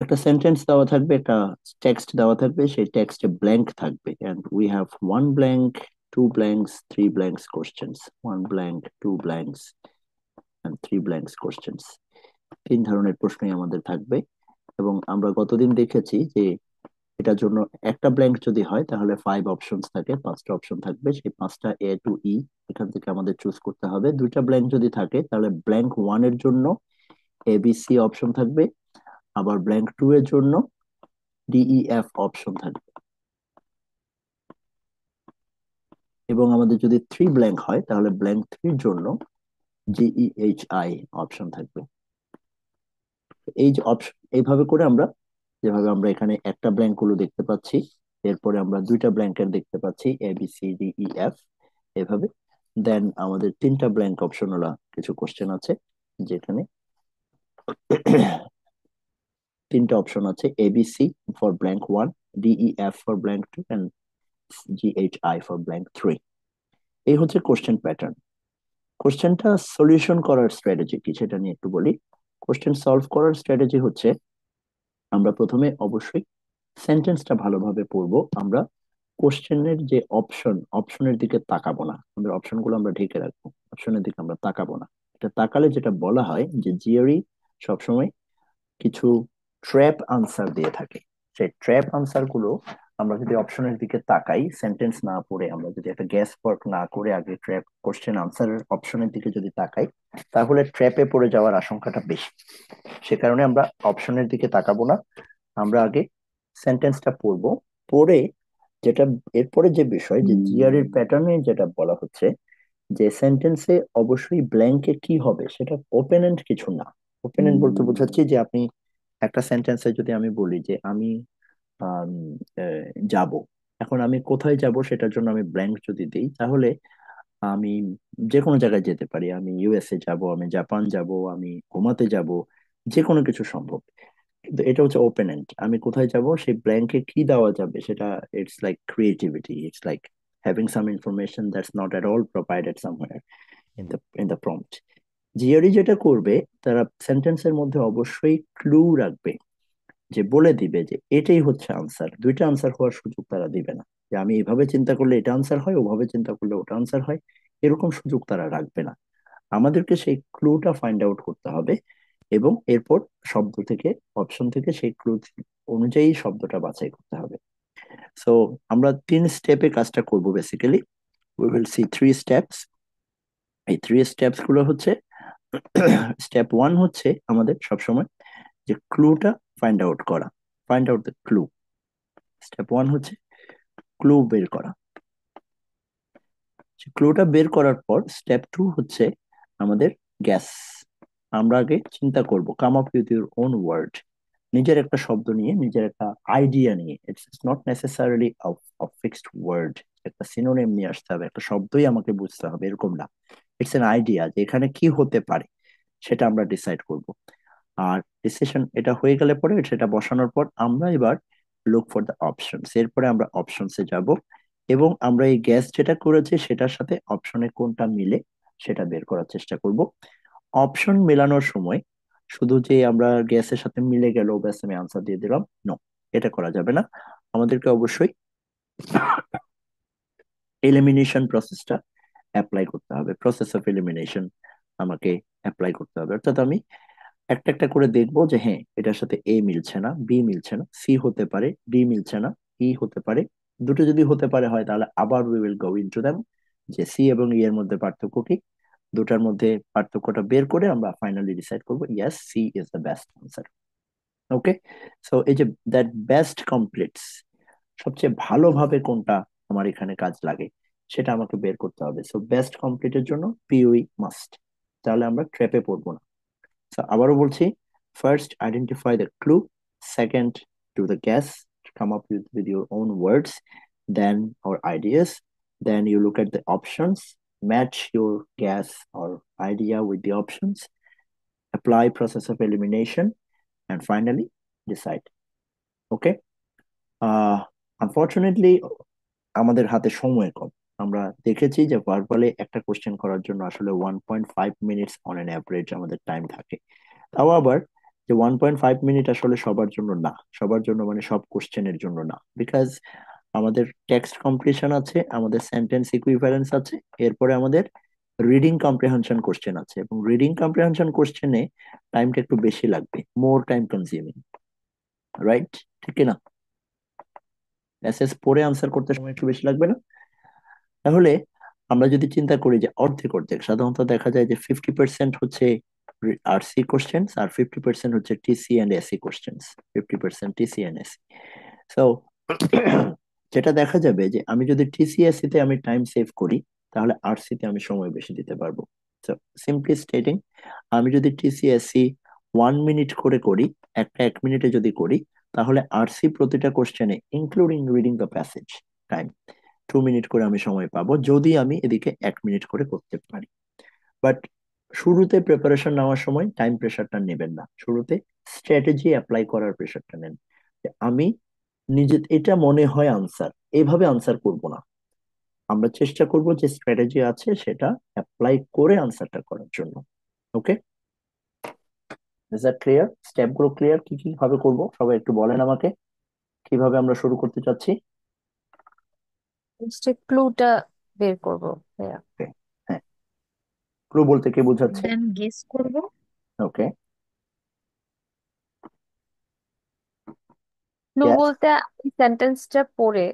একটা সেন্টেন্স দেওয়া থাকবে, একটা টেক্সট দেওয়া থাকবে, সেই টেক্সটে ব্ল্যাঙ্ক থাকবে, and we have one blank, two blanks, three blanks questions, one blank, two blanks and three blanks questions. তিন ধরনের প্রশ্নই আমাদের থাকবে। এবং আমরা গতদিন দেখেছি যে এটার জন্য একটা ব্ল্যাঙ্ক যদি হয় তাহলে ফাইভ অপশনস থাকে, পাঁচটা অপশন থাকবে, সেই পাঁচটা এ টু ই এখান থেকে আমাদের চুজ করতে হবে। দুইটা ব্ল্যাঙ্ক যদি থাকে তাহলে ব্ল্যাঙ্ক ওয়ান এর জন্য এ বি সি অপশন থাকবে, আবার ব্ল্যাঙ্ক টু এর জন্য ডি ই এফ অপশন থাকবে। এবং আমাদের যদি থ্রি ব্ল্যাঙ্ক হয় তাহলে ব্ল্যাঙ্ক থ্রির জন্য জি ই এইচ আই অপশন থাকবে। এই যে অপশন, এইভাবে করে আমরা, যেভাবে আমরা এখানে একটা ব্ল্যাঙ্ক গুলো দেখতে পাচ্ছি, এরপরে আমরা দুইটা ব্ল্যাঙ্কের দেখতে পাচ্ছি A B C D E F, এভাবে। দেন আমাদের তিনটা ব্ল্যাঙ্ক অপশন ওলা কিছু কোশ্চেন আছে, যেখানে তিনটা অপশন আছে, A B C for blank one, D E F for blank two, and G H I for blank three. এই হচ্ছে কোশ্চেন প্যাটার্ন। কোশ্চেনটা সলিউশন করার স্ট্র্যাটেজি কি সেটা নিয়ে একটু বলি। কোশ্চেন সলভ করার স্ট্র্যাটেজি হচ্ছে, আমরা প্রথমে অবশ্যই সেন্টেন্সটা ভালোভাবে পড়বো। আমরা কোশ্চেনের যে অপশনের দিকে তাকাবো না, আমাদের অপশনগুলো আমরা ঢেকে রাখবো, অপশনের দিকে আমরা তাকাবো না। এটা তাকালে যেটা বলা হয় যে জিওরি সবসময় কিছু ট্র্যাপ আনসার দিয়ে থাকে। সেই ট্র্যাপ আনসার গুলো আমরা যদি অপশনের দিকে তাকাই, সেন্টেন্স না পড়ে আমরা যদি একটা গ্যাস ওয়ার্ক না করে আগে ট্র্যাপ কোশ্চেন আনসারের অপশনের দিকে যদি তাকাই, তাহলে ট্র্যাপে পড়ে যাওয়ার আশঙ্কাটা বেশি। সে কারণে আমরা অপশনের দিকে তাকাবো না, আমরা আগে সেন্টেন্সটা পড়বো। পড়ে যেটা, এরপরে যে বিষয় যে জিআর এর প্যাটার্নে যেটা বলা হচ্ছে, যে সেন্টেন্সে অবশ্যই ব্ল্যাঙ্কে কি হবে সেটা ওপেন এন্ড কিছু না। ওপেন এন্ড বলতে বোঝাচ্ছি যে আপনি একটা সেন্টেন্সে যদি আমি বলি যে আমি আম, যাব, এখন আমি কোথায় যাব সেটার জন্য আমি ব্ল্যাঙ্ক যদি দিই, তাহলে আমি যে কোনো জায়গায় যেতে পারি। আমি ইউএসএ যাব, আমি জাপান যাব, আমি ঘুমাতে যাব, যে কোনো কিছু সম্ভব। কিন্তু এটা হচ্ছে ওপেন এন্ড, আমি কোথায় যাব সেই ব্ল্যাঙ্কে কি দেওয়া যাবে সেটা, it's like creativity, it's like having some information that's not at all provided somewhere in the prompt. জিওরি যেটা করবে, তারা সেন্টেন্সের মধ্যে অবশ্যই ক্লু রাখবে, যে বলে দিবে যে এটাই হচ্ছে আনসার। দুইটা আনসার হওয়ার সুযোগ তারা দিবে না, যে আমি এভাবে চিন্তা করলে এটা আনসার হয়, ওভাবে চিন্তা করলে ওটা আনসার হয়, এরকম সুযোগ তারা রাখবে না। আমাদেরকে সেই ক্লুটা ফাইন্ড আউট করতে হবে, এবং এরপর শব্দ থেকে, অপশন থেকে সেই ক্লু অনুযায়ী শব্দটা বাছাই করতে হবে। সো আমরা তিন স্টেপে কাজটা করব basically. We will see three steps. এই থ্রি স্টেপস গুলো হচ্ছে, স্টেপ ওয়ান হচ্ছে আমাদের সবসময় যে ক্লুটা ফাইন্ড আউট করা, find out the clue. Step one হচ্ছে ক্লু বের করা। ক্লুটা বের করার পর স্টেপ টু হচ্ছে আমাদের গ্যাস। আমরা আগে চিন্তা করব, come up with your own word, নিজের একটা শব্দ নিয়ে, নিজের একটা আইডিয়া নিয়ে। It's not necessarily fixed word, একটা সিনোনিম নিয়ে আসতে হবে, একটা শব্দই আমাকে বুঝতে হবে এরকম না। ইটস এন আইডিয়া যে এখানে কি হতে পারে, সেটা আমরা ডিসাইড করব। আর ডিসিশন এটা হয়ে গেলে পরে, সেটা বসানোর পর আমরা এবার লুক ফর দ্য অপশনস, এরপরে আমরা অপশনসে যাব, এবং আমরা এই গ্যাস যেটা করেছি সেটার সাথে অপশনে কোনটা মিলে সেটা বের করার চেষ্টা করব। অপশন মেলানোর সময় শুধু যে আমরা গ্যাসের সাথে মিলে গেল ব্যাস আমি আনসার দিয়ে দিলাম, নো, এটা করা যাবে না। আমাদেরকে অবশ্যই এলিমিনেশন প্রসেসটা অ্যাপ্লাই করতে হবে, প্রসেস অফ এলিমিনেশন আমাকে অ্যাপ্লাই করতে হবে। অর্থাৎ আমি একটা একটা করে দেখবো যে হ্যাঁ এটার সাথে এ মিলছে না, বি মিলছে না, সি হতে পারে, ডি মিলছে না, ই হতে পারে। দুটো যদি হতে পারে হয় তাহলে আবার we will go into them, যে সি এবং ই এর মধ্যে পার্থক্য কি। দুটার মধ্যে পার্থক্যটা বের করে আমরা ফাইনালি ডিসাইড করবো yes, C is the best answer. Okay. So এই যে দ্যাট বেস্ট কমপ্লিটস, সবচেয়ে ভালোভাবে কোনটা আমার এখানে কাজ লাগে সেটা আমাকে বের করতে হবে। সো বেস্ট কমপ্লিটের জন্য পিওই মাস্ট, তাহলে আমরা ট্র্যাপে পড়বো না। So আবারও বলছি, first identify the clue, second do the guess, come up with your own words, then our ideas, then you look at the options, match your guess or idea with the options, apply process of elimination, and finally decide. Okay. Unfortunately আমাদের হাতে সময় কম। আমরা দেখেছি যে ভার্বালে একটা question করার জন্য আসলে 1.5 মিনিটস অন অ্যান অ্যাভারেজ আমাদের টাইম থাকে। তাও আবার যে 1.5 মিনিট আসলে সবার জন্য না, সবার জন্য মানে সব কোশ্চেনের জন্য না, বিকজ আমাদের টেক্সট কমপ্লিশন আছে, আমাদের সেন্টেন্স ইকুইভ্যালেন্স আছে, এরপরে আমাদের রিডিং কম্প্রিহেনশন কোশ্চেন আছে, এবং রিডিং কম্প্রিহেনশন কোশ্চেনে টাইমটা একটু বেশি লাগবে, মোর টাইম কনজিউমিং, রাইট? ঠিক না? এসএস পড়ে আনসার করতে সময় একটু বেশি লাগবে না? তাহলে আমরা যদি চিন্তা করি যে অর্ধেক অর্ধেক, সাধারণত দেখা যায় যে 50% হচ্ছে আরসি কোশ্চেন আর 50% হচ্ছে TC and AC question, 50% TC and AC. So যেটা দেখা যাবে যে আমি যদি টিসিএসসি তে আমি টাইম সেভ করি, তাহলে আরসি তে আমি সময় বেশি দিতে পারবো। সো সিম্পলি স্টেটিং, আমি যদি টিসিএসসি 1 মিনিট করে করি, একটা 1 মিনিটে যদি করি, তাহলে আরসি প্রতিটা কোশ্চেনে including reading the passage time 2 minute করে আমি সময় পাবো, যদি আমি এদিকে 1 মিনিট করে করতে পারি। বাট শুরুতে প্রিপারেশন নেওয়ার সময় টাইম প্রেশারটা নেবেন না, শুরুতে স্ট্র্যাটেজি অ্যাপ্লাই করার প্রেশারটা নেন। যে আমি নিজে এটা মনে হয় আনসার, এভাবে আনসার করব না, আমরা চেষ্টা করব যে স্ট্র্যাটেজি আছে সেটা অ্যাপ্লাই করে আনসারটা করার জন্য। ওকে, ইজ দ্যাট ক্লিয়ার? স্টেপ গুলো ক্লিয়ার? কি কি ভাবে করব সবাই একটু বলেন আমাকে, কিভাবে আমরা শুরু করতে চাচ্ছি? হচ্ছে ক্লুটা বের করবো ভাইয়া। Okay, হ্যাঁ, ক্লু বলতে কি বোঝাচ্ছে? দেন গেস করব। ওকে, ক্লু বলতে সেন্টেন্সটা পড়ে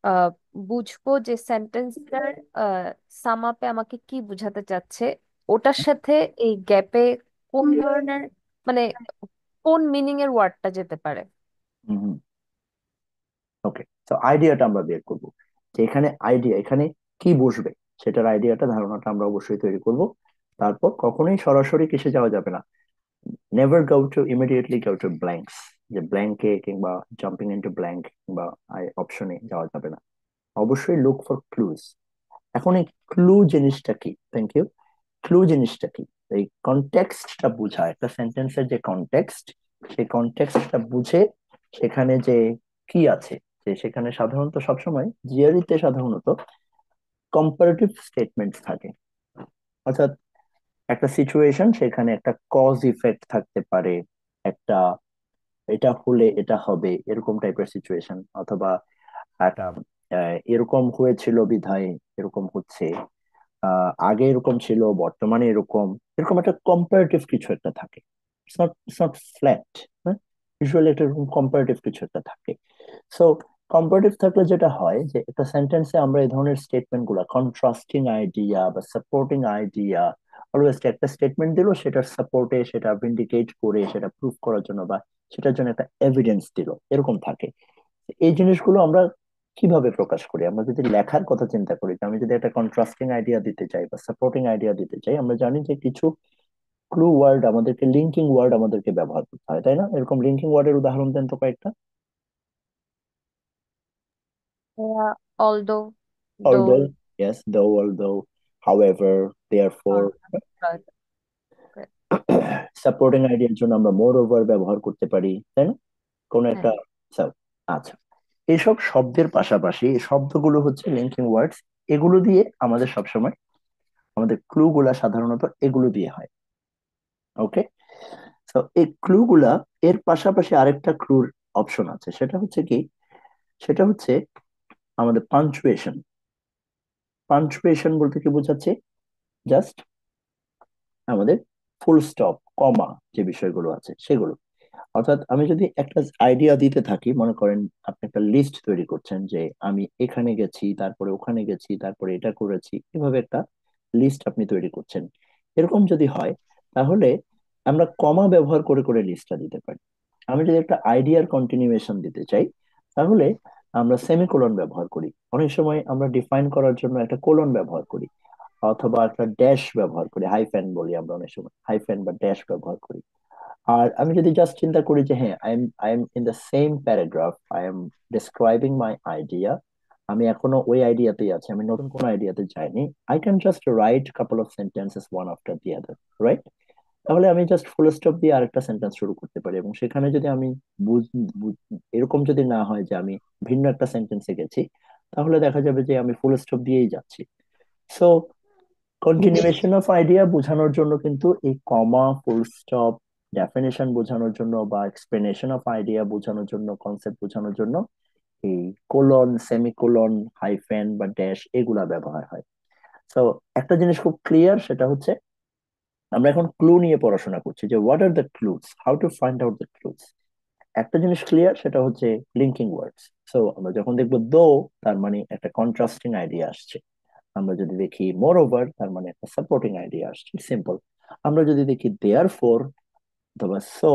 আহ বুঝবো যে সেন্টেন্সটার সাম আপে আমাকে কি বোঝাতে চাচ্ছে, ওটার সাথে এই গ্যাপে কোন ধরনের মানে কোন মিনিং এর ওয়ার্ডটা যেতে পারে। হুম, ওকে। তো আইডিয়াটা আমরা বের করব, যে এখানে আইডিয়া, এখানে কি বসবে, সেটার আইডিয়াটা, ধারণাটা আমরা অবশ্যই তৈরি করব। তারপর কখনোই সরাসরি কিসে যাওয়া যাবে না, never go to immediately go to blanks, যে ব্ল্যাঙ্কে কিংবা জাম্পিং ইনটু ব্ল্যাঙ্ক কিংবা অপশনে যাওয়া যাবে না, অবশ্যই লুক ফর ক্লুজ। এখন এই ক্লু জিনিসটা কি? Thank you. ক্লু জিনিসটা কি? এই কনটেক্সটটা বোঝা, একটা সেন্টেন্সের যে কনটেক্সট, সেই কনটেক্সটটা বুঝে সেখানে যে কি আছে, যে সেখানে সাধারণত সবসময় জিআরইতে সাধারণত কম্পারেটিভ স্টেটমেন্টস থাকে, অর্থাৎ একটা সিচুয়েশন, সেখানে একটা কজ ইফেক্ট থাকতে পারে, একটা এটা হলে এটা হবে এরকম টাইপের সিচুয়েশন, অথবা একটা এরকম হয়েছিল বিধায় এরকম হচ্ছে, আগে এরকম ছিল বর্তমানে এরকম, এরকম একটা কম্পারেটিভ কিছু একটা থাকে। ইটস নট ফ্ল্যাট, হ্যাঁ, ইউজুয়ালি একটা এরকম কম্পারেটিভ কিছু একটা থাকে। সো কম্পারেটিভ থাকলে যেটা হয় যে একটা সেন্টেন্সে আমরা এই ধরনের স্টেটমেন্ট গুলা, কন্ট্রাস্টিং আইডিয়া বা সাপোর্টিং আইডিয়া, অলওয়েজ একটা স্টেটমেন্ট দিল, সেটার সাপোর্টে সেটা ভিন্ডিকেট করে সেটা প্রুফ করার জন্য বা সেটার জন্য একটা এভিডেন্স দিল, এরকম থাকে। এই জিনিসগুলো আমরা কিভাবে প্রকাশ করি? আমরা যদি লেখার কথা চিন্তা করি, যে আমি যদি একটা কন্ট্রাস্টিং আইডিয়া দিতে চাই বা সাপোর্টিং আইডিয়া দিতে চাই, আমরা জানি যে কিছু ক্লু ওয়ার্ড আমাদেরকে, লিঙ্কিং ওয়ার্ড আমাদেরকে ব্যবহার করতে হয়, তাই না? এরকম লিঙ্কিং ওয়ার্ডের উদাহরণ দেন তো কয়েকটা। অলদো, দো, Although, yes, though, although, however, therefore, supporting আইডিয়ার জন্য আমরা মোর ওভার ব্যবহার করতে পারি, তাই না? কোন হ্যাঁ। একটা আচ্ছা, এইসব শব্দের পাশাপাশি এই শব্দগুলো হচ্ছে লিঙ্কিং ওয়ার্ডস, এগুলো দিয়ে আমাদের সবসময় আমাদের ক্লু গুলা সাধারণত এগুলো দিয়ে হয়। ওকে, তো এই ক্লু গুলা, এর পাশাপাশি আরেকটা ক্লুর অপশন আছে, সেটা হচ্ছে কি, সেটা হচ্ছে আমাদের পাঞ্চুয়েশন। পাঞ্চুয়েশন বলতে কি বোঝাচ্ছে? জাস্ট আমাদের ফুল স্টপ, কমা, যে বিষয়গুলো আছে সেগুলো। অর্থাৎ আমি যদি একটা আইডিয়া দিতে থাকি, মনে করেন আপনি একটা লিস্ট তৈরি করছেন, যে আমি এখানে গেছি, তারপরে ওখানে গেছি, তারপরে এটা করেছি, এভাবে একটা লিস্ট আপনি তৈরি করছেন, এরকম যদি হয়, তাহলে আমরা কমা ব্যবহার করে করে লিস্টটা দিতে পারি। আমি যদি একটা আইডিয়ার কন্টিনিউয়েশন দিতে চাই, তাহলে আমরা সেমিকোলন ব্যবহার করি, অনেক সময় আমরা ডিফাইন করার জন্য একটা কোলন ব্যবহার করি, অথবা একটা ড্যাশ ব্যবহার করি, হাইফেন বলি আমরা অনেক সময়, হাইফেন বা ড্যাশ ব্যবহার করি। আর আমি যদি জাস্ট চিন্তা করি যে হ্যাঁ, I am in the same paragraph, I am describing my idea, আমি এখনো ওই আইডিয়াতেই আছি, আমি নতুন কোনো আইডিয়াতে যাইনি, I can just right couple of sentences one after the other, right? তাহলে আমি জাস্ট ফুল স্টপ দিয়ে আরেকটা সেন্টেন্স শুরু করতে পারি, এবং সেখানে যদি আমি এরকম যদি না হয় যে আমি ভিন্ন একটা সেন্টেন্সে গেছি, তাহলে দেখা যাবে যে আমি ফুল স্টপ দিয়েই যাচ্ছি। সো কন্টিনিউয়েশন অফ আইডিয়া বোঝানোর জন্য কিন্তু এই কমা, ফুল স্টপ ডেফিনেশন বোঝানোর জন্য বা এক্সপ্লেনেশন অফ আইডিয়া বোঝানোর জন্য, কনসেপ্ট বোঝানোর জন্য এই কোলন, সেমিকোলন, হাইফেন বা ড্যাশ এগুলা ব্যবহার হয়। তো একটা জিনিস খুব ক্লিয়ার, সেটা হচ্ছে আমরা এখন ক্লু নিয়ে পড়াশোনা করছি, যে what are the clues, how to find out the clues. একটা জিনিস ক্লিয়ার, সেটা হচ্ছে লিঙ্কিং ওয়ার্ডস। সো আমরা যখন দেখবো দো, তার মানে একটা কন্ট্রাস্টিং আইডিয়া আসছে। আমরা যদি দেখি মোর ওভার, তার মানে একটা সাপোর্টিং আইডিয়া আসছে, সিম্পল। আমরা যদি দেখি দেয়ার ফোর অথবা সো,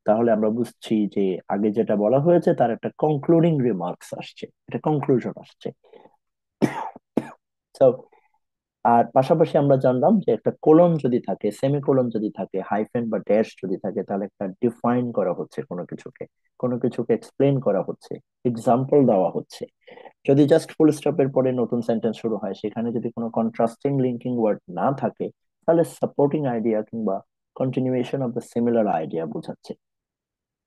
তাহলে আমরা বুঝছি যে আগে যেটা বলা হয়েছে তার একটা কনক্লুডিং রিমার্কস আসছে, একটা কনক্লুশন আসছে। So, আর পাশাপাশি আমরা জানলাম যে একটা কোলন যদি থাকে, সেমিকোলন যদি থাকে, হাইফেন বা ড্যাশ যদি থাকে, তাহলে একটা ডিফাইন করা হচ্ছে কোনো কিছুকে, কোনো কিছুকে এক্সপ্লেন করা হচ্ছে, এক্সাম্পল দেওয়া হচ্ছে। যদি জাস্ট ফুল স্টপের পরে নতুন সেন্টেন্স শুরু হয়, সেখানে যদি কোনো কন্ট্রাস্টিং লিঙ্কিং ওয়ার্ড না থাকে, তাহলে সাপোর্টিং আইডিয়া কিংবা continuation of the similar idea বোঝাচ্ছে।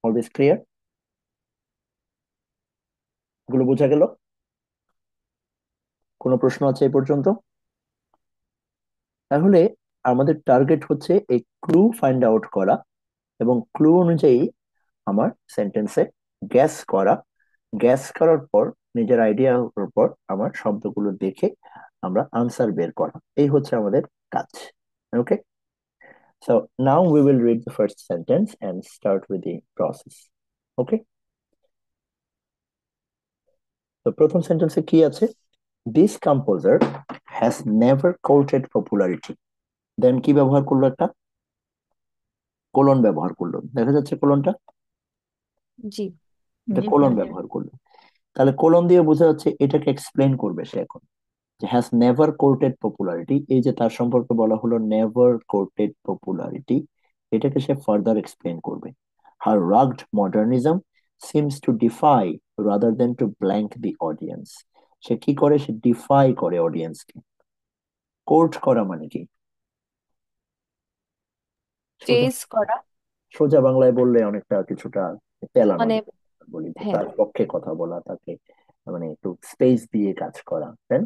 All this clear? এগুলো বোঝা গেল? কোনো প্রশ্ন আছে এই পর্যন্ত? তাহলে আমাদের টার্গেট হচ্ছে এই ক্লু ফাইন্ড আউট করা, এবং ক্লু অনুযায়ী আমার সেন্টেন্সে গ্যাস করা। গ্যাস করার পর, নিজের আইডিয়ার পর আমার শব্দগুলো দেখে আমরা আনসার বের করা, এই হচ্ছে আমাদের কাজ। Okay, so now we will read the first sentence and start with the process. Okay, তো প্রথম সেন্টেন্সে কি আছে? This composer has never courted popularity. Then কি ব্যবহার করলো? একটা কোলন ব্যবহার করলো, দেখা যাচ্ছে কোলনটা, জি। এটা কোলন ব্যবহার করলো। তাহলে কোলন দিয়ে বোঝা যাচ্ছে এটাকে এক্সপ্লেন করবে সে এখন, যে হ্যাজ নেভার কোর্টেড পপুলারিটি, এই যে তার সম্পর্কে বলা হলো নেভার কোর্টেড পপুলারিটি, এটাকে সে ফার্দার এক্সপ্লেন করবে। Her rugged modernism seems to defy rather than to blank the audience. সে কি করে? সে ডিফাই করে অডিয়েন্সকে। কোর্ট করা মানে কি? সোজা, চেজ করা। সোজা বাংলায় বললে অনেকটা কিছুটা পেলানো মানে যায়। বলি যে হ্যাঁ। তার পক্ষে কথা বলা, তাকে মানে একটু স্পেস দিয়ে কাজ করা, দেন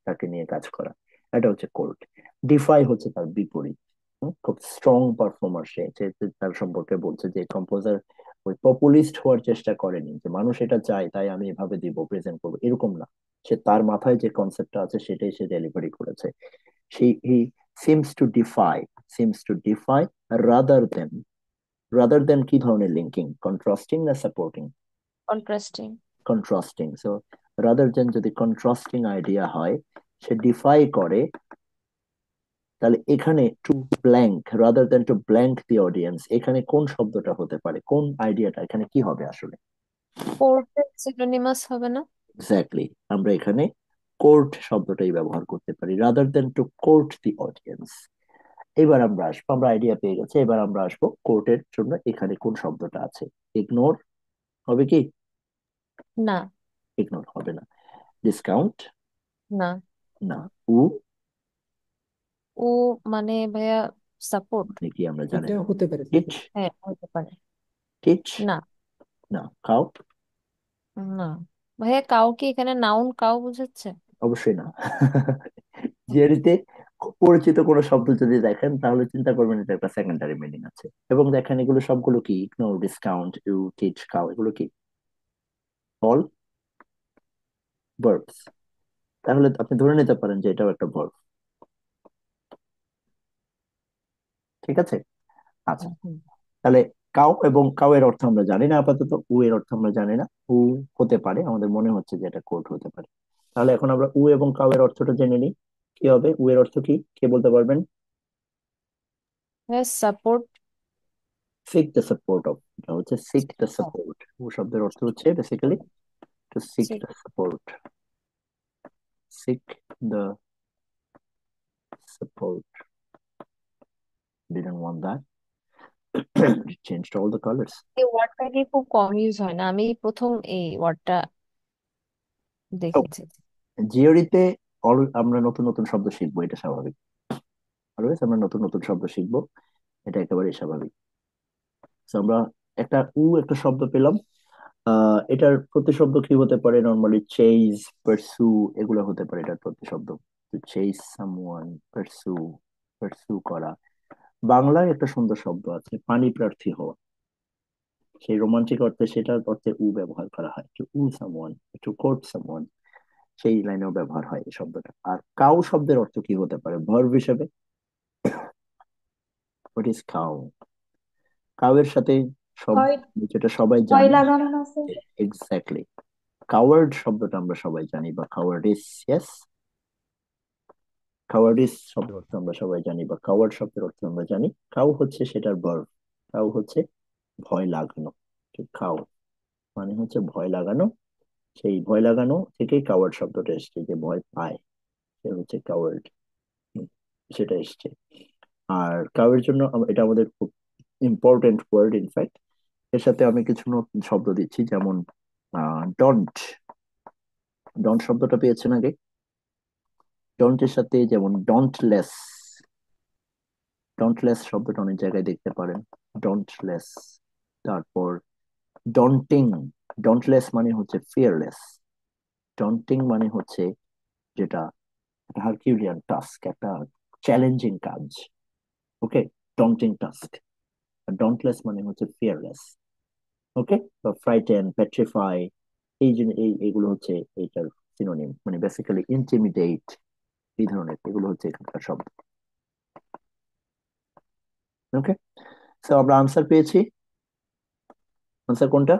তাকে নিয়ে কাজ করা, এটা হচ্ছে কোর্ট। ডিফাই হচ্ছে তার বিপরীত। খুব স্ট্রং পারফর্মার সে, তার সম্পর্কে বলছে যে কম্পোজার ওই পপুলিস্ট হওয়ার চেষ্টা করেনি, যে মানুষ এটা চায় তাই আমি এভাবে দিব, প্রেজেন্ট করবো, এরকম না। সে তার মাথায় যে কনসেপ্টটা আছে সেটাই সে ডেলিভারি করেছে। He seems to defy, seems to defy rather than. Rather than কি ধরনের লিঙ্কিং? কন্ট্রাস্টিং না supporting? Contrasting. Contrasting. So rather than যদি কন্ট্রাস্টিং আইডিয়া হয়, সে ডিফাই করে, তাহলে এখানে to blank, rather than to blank the audience, এখানে কোন শব্দটা হতে পারে, কোন আইডিয়াটা এখানে কি হবে আসলে? কোর্টের সিনোনিমাস হবে না? এক্স্যাক্টলি, আমরা এখানে কোর্ট শব্দটাই ব্যবহার করতে পারি, রাদার দেন টু কোর্ট দি অডিয়েন্স। এবার আমরা আসবো, আমরা আইডিয়া পেয়ে গেছে, এবার আমরা আসবো কোর্টের জন্য এখানে কোন শব্দটা আছে। ইগনোর হবে কি? না। ইগনোর হবে না। ডিসকাউন্ট? না। না। উ ও মানে ভাইয়া সাপোর্ট। মানে কি আমরা জানি এটা না। হতে পারে টিচ? support। হ্যাঁ, হতে পারে। টিচ? না। না। কাউ? না ভাইয়া, কাউ কি এখানে নাউন কাউ বুঝাচ্ছে? অবশ্যই না। জিআরিতে খুব পরিচিত কোনো শব্দ যদি দেখেন, তাহলে চিন্তা করবেন এটা একটা সেকেন্ডারি মিনিং আছে। এবং দেখেন এগুলো সবগুলো কি? Ignore, discount, woo, teach, cow, এগুলো কি? All verbs. তাহলে আপনি ধরে নিতে পারেন যে এটাও একটা ভার্ব। ঠিক আছে, আচ্ছা। হুম। তাহলে কাউ এবং কাউ এর অর্থ আমরা জানি না আপাতত, উ এর অর্থ আমরা জানি না। উ হতে পারে, আমাদের মনে হচ্ছে যে এটা কোড হতে পারে। তাহলে এখন আমরা উ এবং কাউ এর অর্থটা জেনে নিই। কি হবে? উ এর অর্থ কি, কে বলতে পারবেন? ভাইয়া support. Sick the support of, এটা হচ্ছে সিক দ্য সাপোর্ট। উ শব্দের অর্থ হচ্ছে basically to seek the support. Sick the support, didn't want that. It changed all the colors. এই ওয়ার্ডটা কি খুব কম ইউজ হয় না? আমি প্রথম এই ওয়ার্ডটা দেখেছি। জিওরিতে আমরা নতুন নতুন শব্দ শিখবো, এটা স্বাভাবিক। অলওয়েজ আমরা নতুন নতুন শব্দ শিখবো, এটা একেবারেই স্বাভাবিক। So, আমরা একটা শব্দ পেলাম। এটার প্রতিশব্দ কি হতে পারে? নর্মালি চেজ, পারসু, এগুলো হতে পারে এটার প্রতিশব্দ। চেজ সামওয়ান, পারসু, পারসু করা। বাংলায় একটা সুন্দর শব্দ আছে, পানি প্রার্থী হওয়া। সেই রোমান্টিক অর্থে, সেটার অর্থে উ ব্যবহার করা হয়, to woo someone, to court someone, সেই লাইনেও ব্যবহার হয় এই শব্দটা। আর কাউ শব্দের অর্থ কি হতে পারে ভার্ব হিসেবে? What is cow? কাউ এর সাথে সব, ভয়, যেটা সবাই ভয় জানি, লাগানো আছে। এক্স্যাক্টলি। কাওয়ার্ড শব্দটা আমরা সবাই জানি, বা কাওয়ার্ডিস, ইয়েস, কাওয়ার্ডিস শব্দের অর্থ আমরা সবাই জানি, বা কাওয়ার্ড শব্দের অর্থ আমরা জানি। কাউ হচ্ছে সেটার ভার্ব। কাউ হচ্ছে ভয় লাগানো। কাউ মানে হচ্ছে ভয় লাগানো। সেই ভয় লাগানো থেকেই কাওয়ার্ড শব্দটা এসছে, যে ভয় পায়, সে হচ্ছে কাওয়ার্ড, সেটা এসছে। আর কাউয়ের জন্য এটা আমাদের খুব ইম্পর্টেন্ট ওয়ার্ড ইনফ্যাক্ট। এর সাথে আমি কিছু নতুন শব্দ দিচ্ছি, যেমন ডন্ট। ডন্ট শব্দটা পেয়েছেন আগে? ডন্টের সাথে যেমন ডন্টলেস, ডন্টলেস শব্দটা অনেক জায়গায় দেখতে পারেন, ডন্টলেস। তারপর ডন্টিং। ডন্টলেস মানে হচ্ছে ফিয়ারলেস। ডন্টিং মানে হচ্ছে যেটা হারকিউলিয়ান টাস্ক, একটা চ্যালেঞ্জিং কাজ। ওকে, ডন্টিং টাস্ক। ডন্টলেস মানে হচ্ছে ফিয়ারলেস। ওকে, বা ফ্রাইটেন, পেট্রিফাই, এই যে এগুলো হচ্ছে এইটার সিনোনিম, মানে বেসিক্যালি ইন্টিমিডেট, এই ধরনের এগুলো হচ্ছে এখানকার শব্দ। ওকে, তো আমরা আনসার পেয়েছি। আনসার কোনটা?